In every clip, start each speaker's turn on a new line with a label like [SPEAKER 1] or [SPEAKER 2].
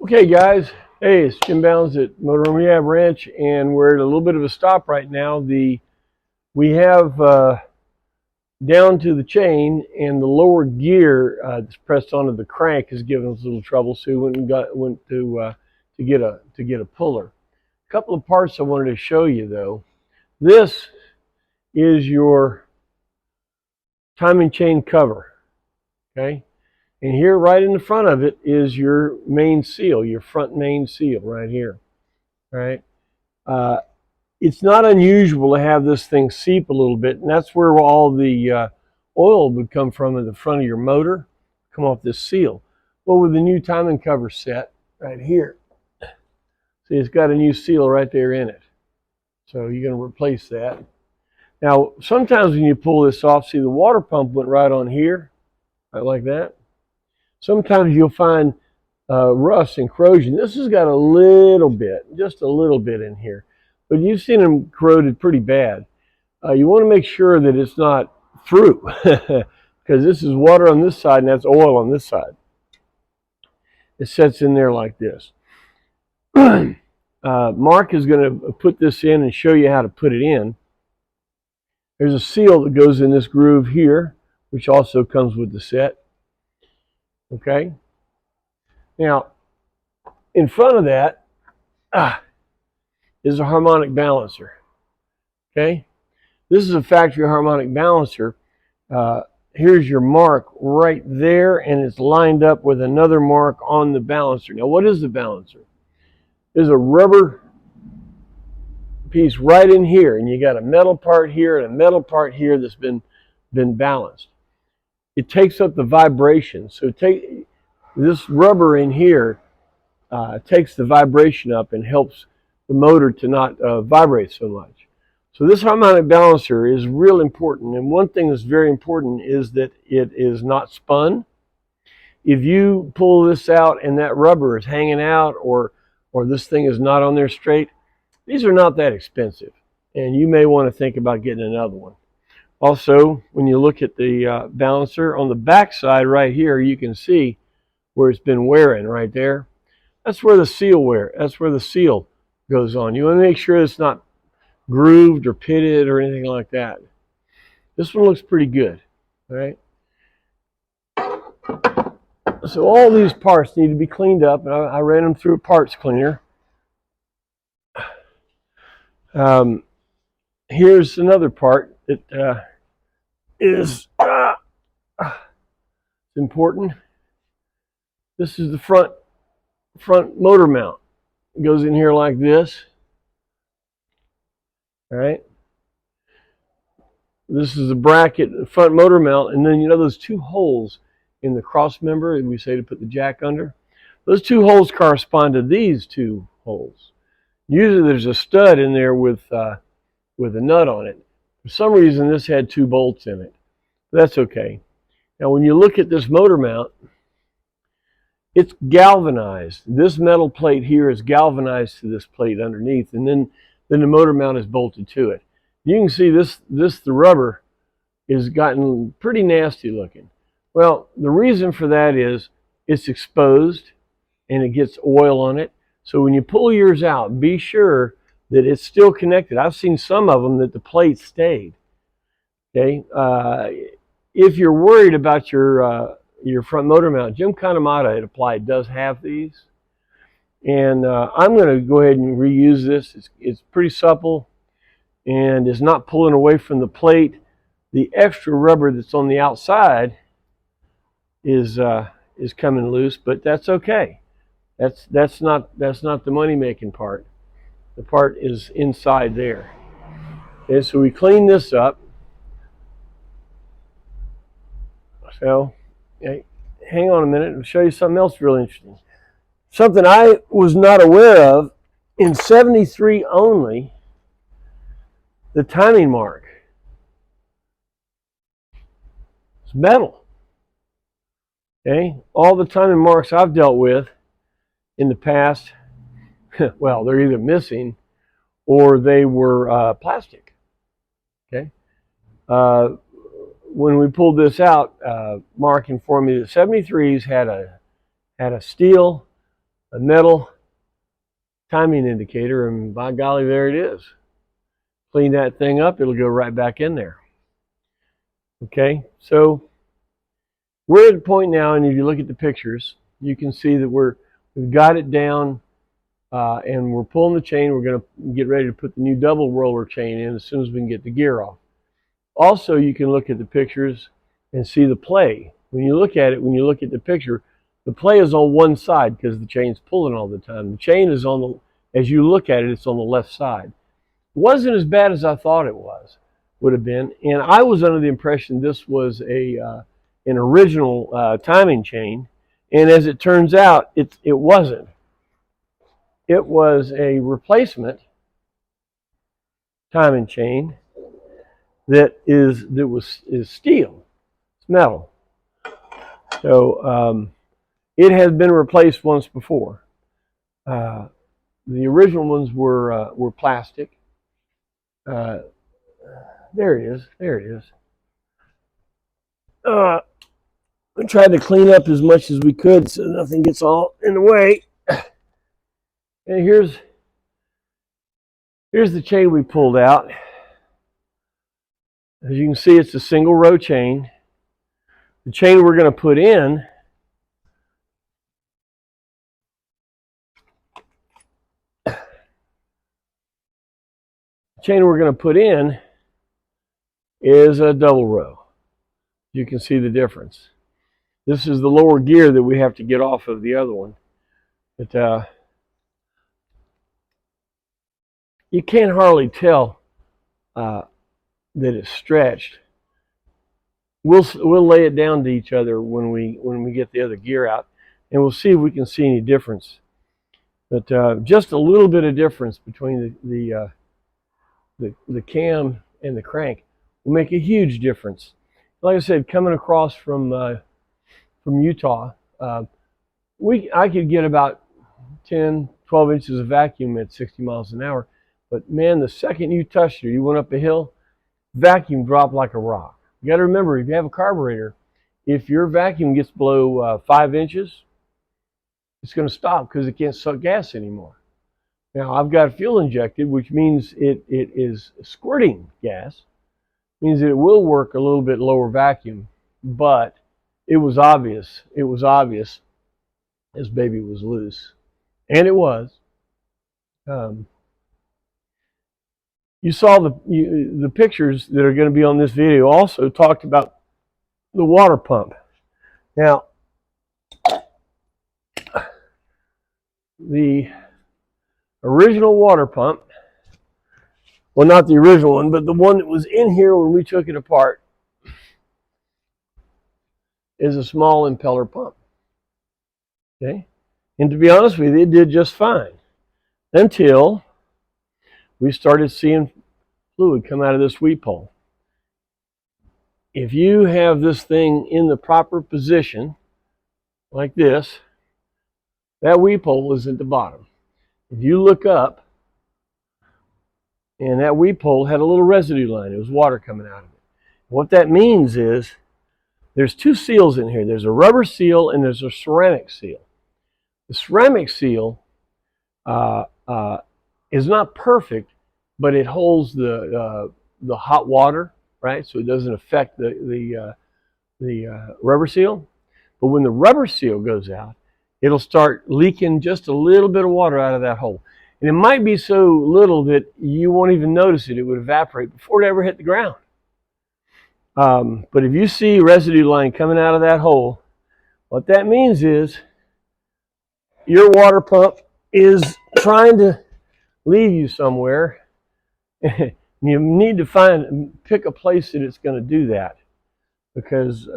[SPEAKER 1] Okay, guys. Hey, it's Jim Bounds at Motor Rehab Ranch, and we're at a little bit of a stop right now. We have down to the chain, and the lower gear that's pressed onto the crank is giving us a little trouble. So we went to get a puller. A couple of parts I wanted to show you though. This is your timing chain cover. Okay. And here, right in the front of it, is your main seal, your front main seal right here, right? It's not unusual to have this thing seep a little bit, and that's where all the oil would come from in the front of your motor, come off this seal. Well, with the new timing cover set right here, see, it's got a new seal right there in it. So you're going to replace that. Now, sometimes when you pull this off, see, the water pump went right on here, right like that. Sometimes you'll find rust and corrosion. This has got a little bit, just a little bit in here, but you've seen them corroded pretty bad. You want to make sure that it's not through, because this is water on this side and that's oil on this side. It sets in there like this. Mark is going to put this in and show you how to put it in. There's a seal that goes in this groove here, which also comes with the set. Okay. Now, in front of that is a harmonic balancer. Okay. This is a factory harmonic balancer. Here's your mark right there, and it's lined up with another mark on the balancer. Now, what is the balancer? There's a rubber piece right in here, and you got a metal part here and a metal part here that's been balanced. It takes up the vibration. So this rubber in here takes the vibration up and helps the motor to not vibrate so much. So this harmonic balancer is real important, and one thing that's very important is that it is not spun. If you pull this out and that rubber is hanging out, or this thing is not on there straight, these are not that expensive, and you may want to think about getting another one. Also, when you look at the balancer on the back side right here, you can see where it's been wearing right there. That's where the seal that's where the seal goes on. You want to make sure it's not grooved or pitted or anything like that. This one looks pretty good, all right? So all these parts need to be cleaned up, and I ran them through a parts cleaner. Here's another part that is important. This is the front motor mount. It goes in here like this. All right. This is the bracket, the front motor mount, and then you know those two holes in the cross member that we say to put the jack under? Those two holes correspond to these two holes. Usually there's a stud in there with a nut on it. For some reason this had two bolts in it. But that's okay. Now when you look at this motor mount, it's galvanized. This metal plate here is galvanized to this plate underneath, and then the motor mount is bolted to it. You can see the rubber is gotten pretty nasty looking. Well, the reason for that is it's exposed and it gets oil on it. So when you pull yours out, be sure that it's still connected. I've seen some of them that the plate stayed. Okay, if you're worried about your front motor mount, Jim Kanemata at Applied does have these, and I'm going to go ahead and reuse this. It's pretty supple and is not pulling away from the plate. The extra rubber that's on the outside is coming loose, but that's okay. That's not the money-making part. The part is inside there. Okay, so we clean this up. So, okay, hang on a minute. I'll show you something else really interesting. Something I was not aware of, in 73 only, the timing mark. It's metal. Okay, all the timing marks I've dealt with in the past, well, they're either missing or they were plastic. Okay. When we pulled this out, Mark informed me that 73s had a steel a metal timing indicator, and by golly, there it is. Clean that thing up, it'll go right back in there. Okay, so we're at the point now, and if you look at the pictures, you can see that we've got it down, and we're pulling the chain. We're going to get ready to put the new double roller chain in as soon as we can get the gear off. Also, you can look at the pictures and see the play. When you look at it, when you look at the picture, the play is on one side because the chain's pulling all the time. The chain is on the, as you look at it, it's on the left side. It wasn't as bad as I thought it would have been, and I was under the impression this was an original timing chain, and as it turns out, it wasn't. It was a replacement timing chain that is steel, it's metal. So it has been replaced once before. The original ones were plastic. There it is. There it is. We tried to clean up as much as we could so nothing gets all in the way. And here's the chain we pulled out. As you can see, it's a single row chain. The chain we're going to put in is a double row. You can see the difference. This is the lower gear that we have to get off of the other one. But you can't hardly tell that it's stretched. We'll lay it down to each other when we get the other gear out, and we'll see if we can see any difference. But just a little bit of difference between the cam and the crank will make a huge difference. Like I said, coming across from Utah, I could get about 10, 12 inches of vacuum at 60 miles an hour. But man, the second you touched it, you went up a hill, vacuum dropped like a rock. You got to remember, if you have a carburetor, if your vacuum gets below 5 inches, it's going to stop because it can't suck gas anymore. Now, I've got fuel injected, which means it is squirting gas. Means that it will work a little bit lower vacuum, but it was obvious. It was obvious this baby was loose, and it was. You saw the pictures that are going to be on this video also talked about the water pump. Now, the original water pump, well, not the original one, but the one that was in here when we took it apart, is a small impeller pump. Okay? And to be honest with you, it did just fine until we started seeing fluid come out of this weep hole. If you have this thing in the proper position, like this, that weep hole is at the bottom. If you look up, and that weep hole had a little residue line, it was water coming out of it. What that means is there's two seals in here. There's a rubber seal and there's a ceramic seal. The ceramic seal is not perfect, but it holds the hot water, right? So it doesn't affect the rubber seal. But when the rubber seal goes out, it'll start leaking just a little bit of water out of that hole. And it might be so little that you won't even notice it. It would evaporate before it ever hit the ground. But if you see residue line coming out of that hole, what that means is your water pump is trying to leave you somewhere. You need to pick a place that it's going to do that, because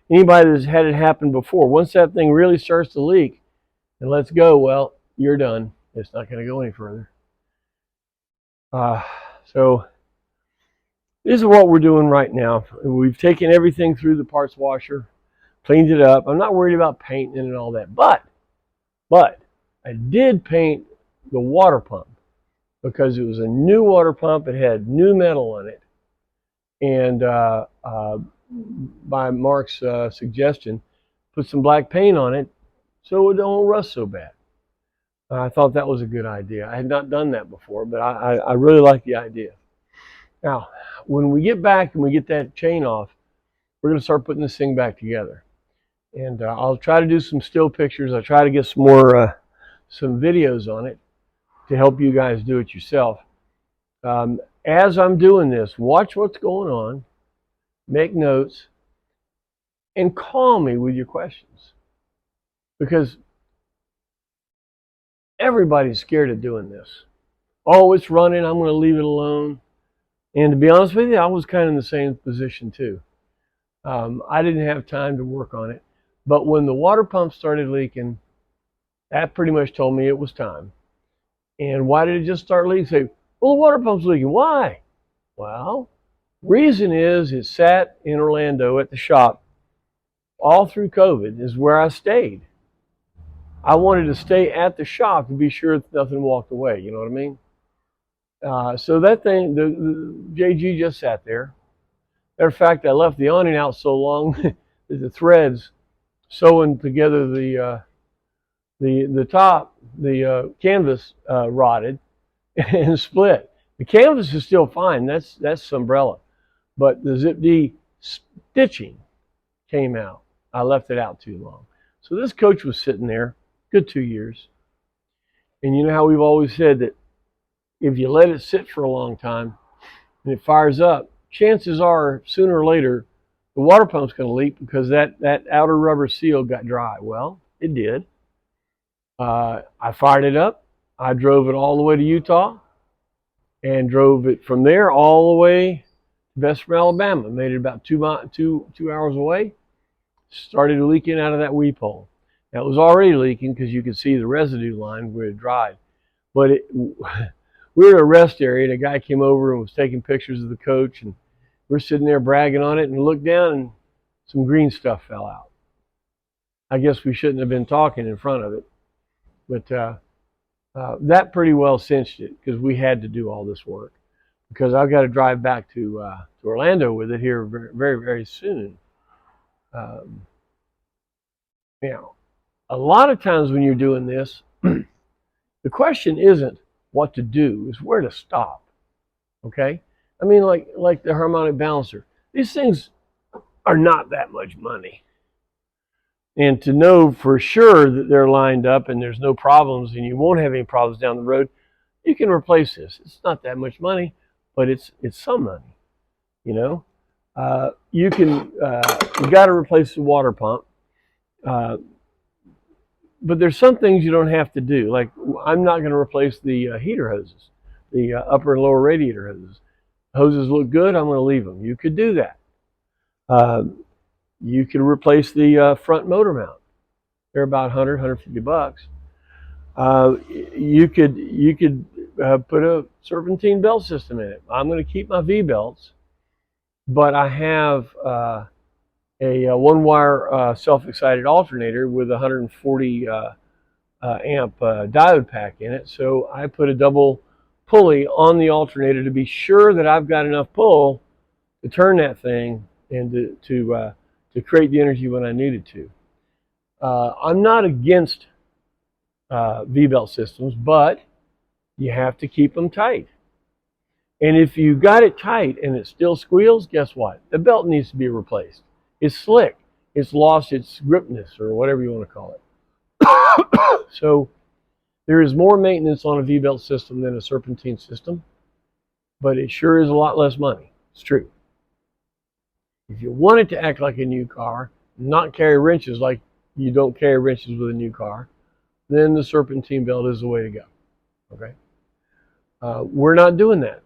[SPEAKER 1] anybody that's had it happen before, once that thing really starts to leak and lets go, well, you're done. It's not going to go any further. So this is what we're doing right now. We've taken everything through the parts washer, cleaned it up. I'm not worried about painting and all that, but I did paint the water pump because it was a new water pump. It had new metal on it, and by Mark's suggestion, put some black paint on it so it don't rust so bad. I thought that was a good idea. I had not done that before, but I really like the idea. Now, when we get back and we get that chain off, we're going to start putting this thing back together. And I'll try to do some still pictures. I'll try to get some more some videos on it to help you guys do it yourself. As I'm doing this, watch what's going on, make notes, and call me with your questions. Because everybody's scared of doing this. Oh, it's running, I'm going to leave it alone. And to be honest with you, I was kind of in the same position too. I didn't have time to work on it. But when the water pump started leaking, that pretty much told me it was time. And why did it just start leaking? Say, well, the water pump's leaking. Why? Well, reason is it sat in Orlando at the shop all through COVID is where I stayed. I wanted to stay at the shop to be sure that nothing walked away. You know what I mean? So that thing, the JG just sat there. Matter of fact, I left the awning out so long that the threads sewing together the top, the canvas rotted and split. The canvas is still fine. That's umbrella, but the Zip D stitching came out. I left it out too long. So this coach was sitting there, good 2 years. And you know how we've always said that if you let it sit for a long time and it fires up, chances are sooner or later the water pump's going to leak because that outer rubber seal got dry. Well, it did. I fired it up. I drove it all the way to Utah and drove it from there all the way to Bessemer, Alabama. Made it about 2 hours away. Started leaking out of that weep hole. Now, it was already leaking because you could see the residue line where it dried. But we were in a rest area, and a guy came over and was taking pictures of the coach, and we're sitting there bragging on it, and looked down, and some green stuff fell out. I guess we shouldn't have been talking in front of it, but that pretty well cinched it because we had to do all this work because I've got to drive back to Orlando with it here very, very, very soon. Now, a lot of times when you're doing this, the question isn't what to do, it's where to stop. Okay? I mean, like the harmonic balancer. These things are not that much money. And to know for sure that they're lined up and there's no problems and you won't have any problems down the road, you can replace this. It's not that much money, but it's some money. You know, you got to replace the water pump. But there's some things you don't have to do. Like I'm not going to replace the heater hoses, the upper and lower radiator hoses. Hoses look good, I'm going to leave them. You could do that. You can replace the front motor mount. They're about 100, 150 bucks. You could put a serpentine belt system in it. I'm going to keep my V-belts, but I have a one-wire self-excited alternator with a 140 amp diode pack in it. So I put a double pulley on the alternator to be sure that I've got enough pull to turn that thing and to create the energy when I need it to. I'm not against V-belt systems, but you have to keep them tight. And if you got it tight and it still squeals, guess what? The belt needs to be replaced. It's slick. It's lost its gripness or whatever you want to call it. So there is more maintenance on a V-belt system than a serpentine system, but it sure is a lot less money. It's true. If you want it to act like a new car, not carry wrenches like you don't carry wrenches with a new car, then the serpentine belt is the way to go. Okay? We're not doing that.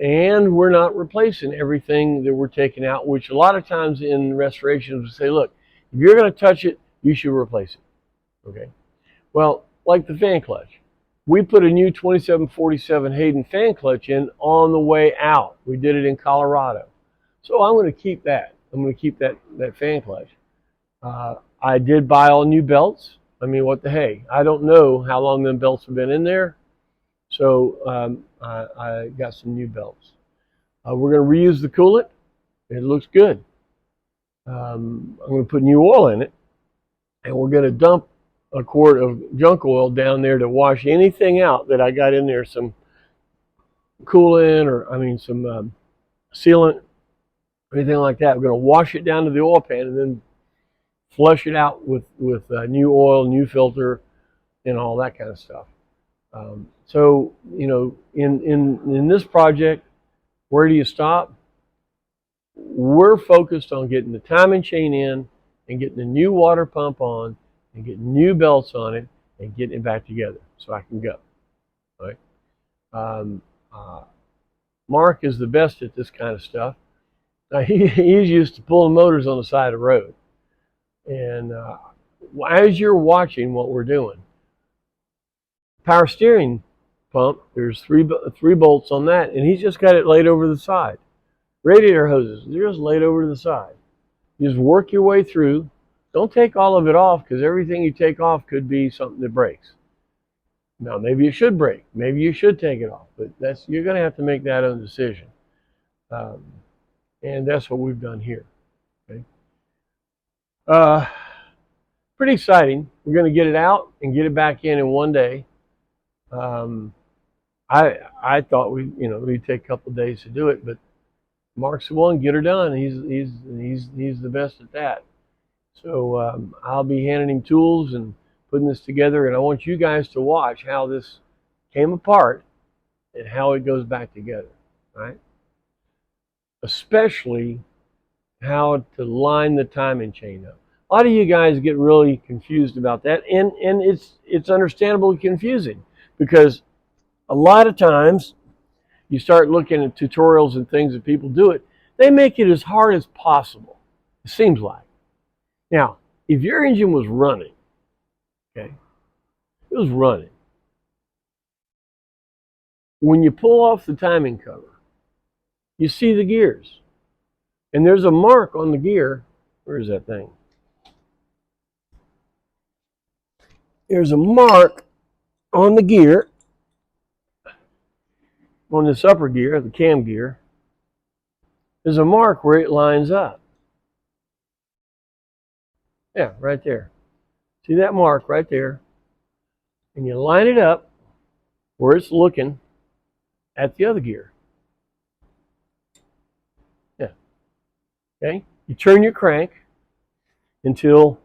[SPEAKER 1] And we're not replacing everything that we're taking out, which a lot of times in restorations we say, look, if you're going to touch it, you should replace it. Okay? Well, like the fan clutch. We put a new 2747 Hayden fan clutch in on the way out. We did it in Colorado. So I'm going to keep that. I'm going to keep that fan clutch. I did buy all new belts. I mean, what the hey? I don't know how long them belts have been in there. So I got some new belts. We're going to reuse the coolant. It looks good. I'm going to put new oil in it. And we're going to dump a quart of junk oil down there to wash anything out that I got in there, some coolant or some sealant, anything like that. We're going to wash it down to the oil pan and then flush it out with new oil, new filter, and all that kind of stuff. So in this project, where do you stop? We're focused on getting the timing chain in and getting the new water pump on and getting new belts on it and getting it back together so I can go. Right? Mark is the best at this kind of stuff. He's used to pulling motors on the side of the road. And as you're watching what we're doing, power steering pump, there's three bolts on that, and he's just got it laid over the side. Radiator hoses, they're just laid over to the side. You just work your way through. Don't take all of it off, because everything you take off could be something that breaks. Now, maybe it should break. Maybe you should take it off, but you're going to have to make that own decision. And that's what we've done here. Okay. Pretty exciting. We're going to get it out and get it back in one day. I thought we'd take a couple of days to do it, but Mark's the one, get her done. He's the best at that. So I'll be handing him tools and putting this together, and I want you guys to watch how this came apart and how it goes back together, right? Especially how to line the timing chain up. A lot of you guys get really confused about that, and it's understandably confusing, because a lot of times you start looking at tutorials and things that people do it, they make it as hard as possible, it seems like. Now, if your engine was running, okay, it was running. When you pull off the timing cover, you see the gears. And there's a mark on the gear. Where is that thing? There's a mark on the gear, on this upper gear, the cam gear. There's a mark where it lines up. Yeah, right there. See that mark right there? And you line it up where it's looking at the other gear. Yeah. Okay? You turn your crank until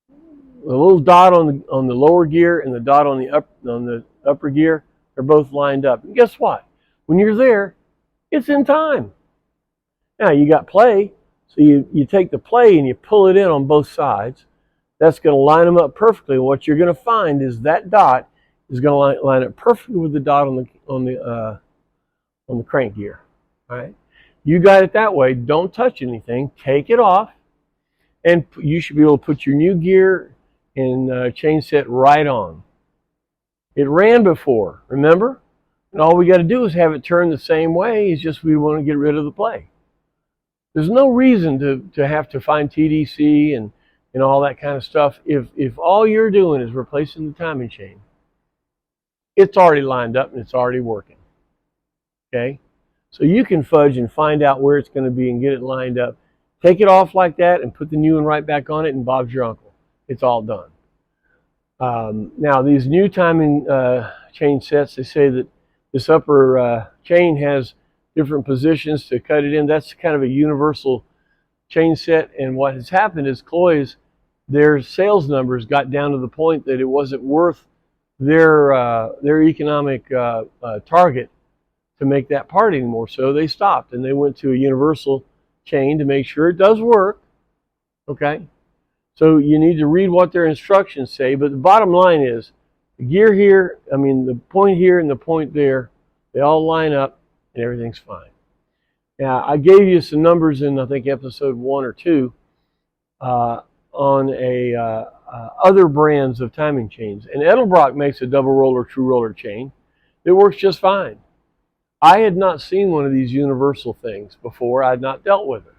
[SPEAKER 1] the little dot on the lower gear and the dot on the upper gear, they're both lined up. And guess what? When you're there, it's in time. Now you got play, so you take the play and you pull it in on both sides. That's going to line them up perfectly. What you're going to find is that dot is going to line up perfectly with the dot on the crank gear. All right, you got it that way. Don't touch anything. Take it off, and you should be able to put your new gear and chain set right on. It ran before, remember? And all we got to do is have it turn the same way. It's just we want to get rid of the play. There's no reason to have to find TDC and all that kind of stuff. If all you're doing is replacing the timing chain, it's already lined up and it's already working. Okay? So you can fudge and find out where it's going to be and get it lined up. Take it off like that and put the new one right back on it, and Bob's your uncle. It's all done. Now, these new timing chain sets, they say that this upper chain has different positions to cut it in. That's kind of a universal chain set. And what has happened is Cloy's, their sales numbers got down to the point that it wasn't worth their economic target to make that part anymore. So they stopped and they went to a universal chain to make sure it does work. Okay? So you need to read what their instructions say, but the bottom line is the gear here, the point here and the point there, they all line up and everything's fine. Now, I gave you some numbers in, I think, episode 1 or 2 on other brands of timing chains. And Edelbrock makes a double roller, true roller chain that works just fine. I had not seen one of these universal things before. I had not dealt with it.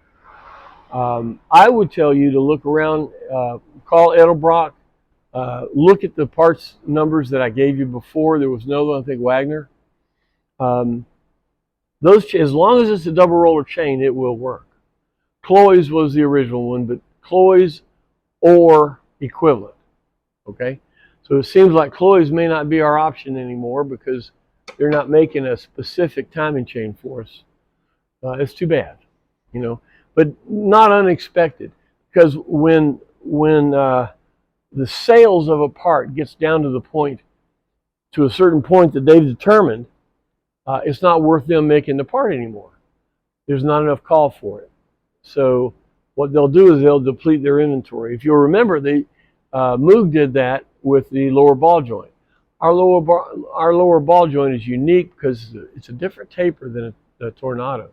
[SPEAKER 1] I would tell you to look around, call Edelbrock, look at the parts numbers that I gave you before. There was no, I think, Wagner. As long as it's a double roller chain, it will work. Cloy's was the original one, but Cloy's or equivalent. Okay, so it seems like Chloe's may not be our option anymore because they're not making a specific timing chain for us. It's too bad, you know, but not unexpected, because when the sales of a part gets down to the point, to a certain point that they've determined, it's not worth them making the part anymore. There's not enough call for it. So what they'll do is they'll deplete their inventory. If you'll remember, Moog did that with the lower ball joint. Our lower ball joint is unique because it's a different taper than a Tornado.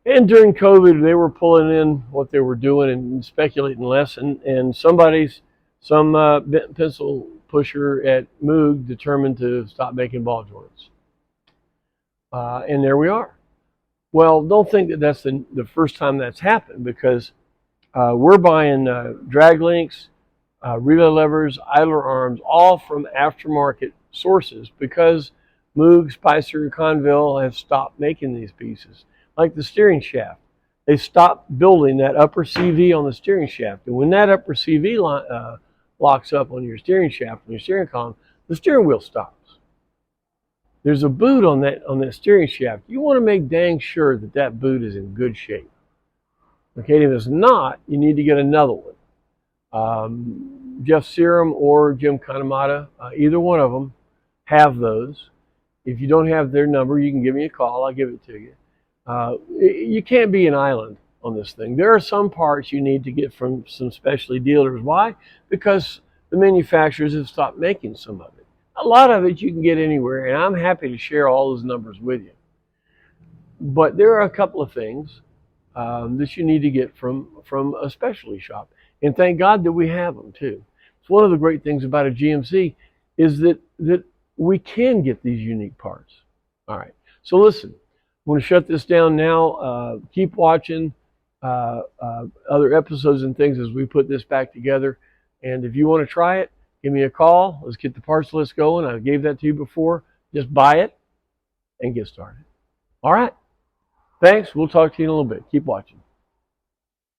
[SPEAKER 1] And during COVID, they were pulling in what they were doing and speculating less. And some bent pencil pusher at Moog determined to stop making ball joints. And there we are. Well, don't think that that's the first time that's happened, because we're buying drag links, relay levers, idler arms, all from aftermarket sources, because Moog, Spicer, and Conville have stopped making these pieces. Like the steering shaft, they stopped building that upper CV on the steering shaft. And when that upper CV locks up on your steering shaft, on your steering column, the steering wheel stops. There's a boot on that steering shaft. You want to make dang sure that that boot is in good shape. Okay, if it's not, you need to get another one. Jeff Serum or Jim Kanemata, either one of them have those. If you don't have their number, you can give me a call. I'll give it to you. You can't be an island on this thing. There are some parts you need to get from some specialty dealers. Why? Because the manufacturers have stopped making some of it. A lot of it you can get anywhere, and I'm happy to share all those numbers with you. But there are a couple of things that you need to get from a specialty shop. And thank God that we have them too. It's one of the great things about a GMC is that we can get these unique parts. All right, so listen, I'm going to shut this down now. Keep watching other episodes and things as we put this back together. And if you want to try it, give me a call. Let's get the parts list going. I gave that to you before. Just buy it and get started. All right. Thanks. We'll talk to you in a little bit. Keep watching.